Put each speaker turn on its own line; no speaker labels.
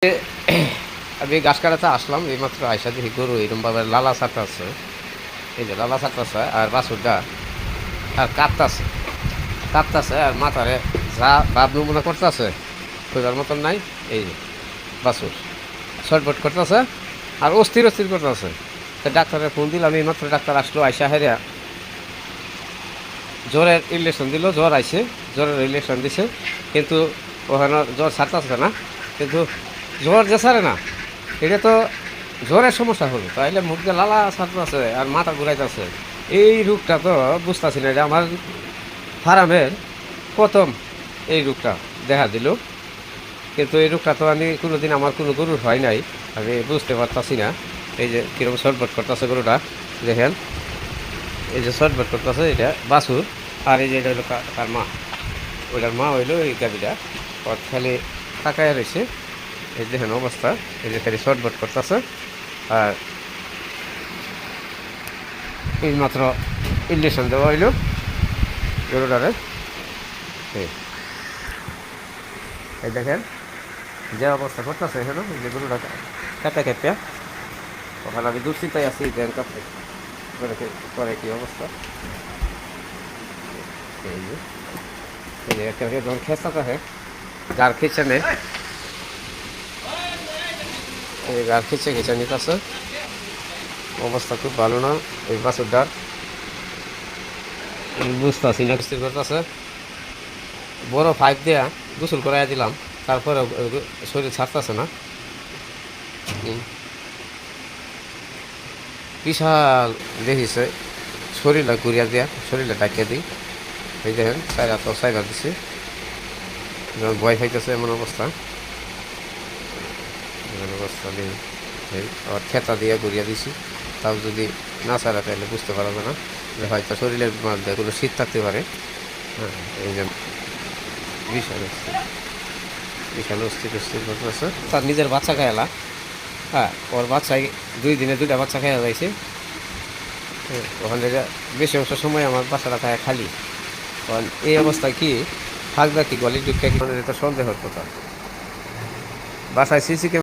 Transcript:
আমি গাছ কাটাতে আসলাম এইমাত্র আইসা দেখি গরু এরকমভাবে লালা ছাটা আছে। এই যে লালা ছাটা আছে আর বাছুরটা আর কাঁপতাছে আর মাথারে যা ভাব নমুনা করতেছে খোঁজার মতন নাই। এই যে বাছুর ছটফট করতেছে আর অস্থির অস্থির করতেছে। তো ডাক্তারের ফোন দিলাম, এইমাত্র ডাক্তার আসলো, আইসা হেরিয়া জ্বরের ইঞ্জেকশন দিল, জ্বর আইছে, জ্বরের ইঞ্জেকশন দিছে, কিন্তু ওখানে জ্বর ছাড়তেছে না। কিন্তু জ্বর যে ছাড়ে না, এটা তো জ্বরের সমস্যা হলো, তাইলে মুখ দিয়ে লালা ছাড়তেছে আর মাথা ঘুরাইতেছে। এই রোগটা তো বুঝতেছি না যে আমার ফার্মের প্রথম এই রোগটা দেখা দিল। কিন্তু এই রোগটা তো আমি কোনোদিন আমার কোনো গরুর হয় নাই, আমি বুঝতে পারতাছি না। এই যে কীরকম শর্টবট করতেছে গরুটা, দেখেন এই যে শর্টবট করতেছে, এটা বাছুর। আর এই যে এটা হলো তার মা, ওইটার মা হইলো এই গাড়িটা, ওর খালি তাকায় রয়েছে। এই দেখেন অবস্থা, এই যে খালি শর্টবট করতেছে। আর এই মাত্র ইঞ্জেকশন দেওয়া হইল গরুটারে। এই দেখেন যে অবস্থা করতেছে এখানে, এই যে গরুটা কেটে কেটে, ওখানে আমি দুশ্চিন্তায় আছি ব্যাংক করে কি অবস্থা। এই যে একটা যখন খেঁচা থাকে, গার খেঁচে নেয়, এই গার খেঁচে খেঁচে নিতেছে। অবস্থা খুব ভালো না এই বাছুরটার, বুঝতেছি না কিছু করতেছে। বড় পাইপ দেয়া গোসল করাই দিলাম, তারপরে শরীর ছাড়তেছে না। বিশাল দেখিছে শরীরটা ঘুরিয়া দিয়া, শরীরটা ডাকিয়ে দিই। এই দেখেন চাইরা তো চাইরা দিছে, ভয় খাইতেছে এমন অবস্থা। এমন অবস্থা দিই আবার খেতা দিয়ে ঘুরিয়া দিছি, তাও যদি না ছাড়া তাহলে বুঝতে পারবে না যে হয়তো শরীরের মধ্যে কোনো শীত থাকতে পারে। হ্যাঁ, এই যে বিশাল অস্থির, বিশাল অস্থির অস্থির করতেছে। তার নিজের বাচ্চা খাইলা, হ্যাঁ ওর বাচ্চাই 2 দিনে 2টা বাচ্চা খাইয়া যাইছে। ওখান থেকে বেশি অংশ সময় আমার বাচ্চাটা খায় খালি। কারণ এই অবস্থায় কি থাকবে, কি গলি ঢুকে কি, এটা সন্দেহ হতো। তার বাসায় সিসি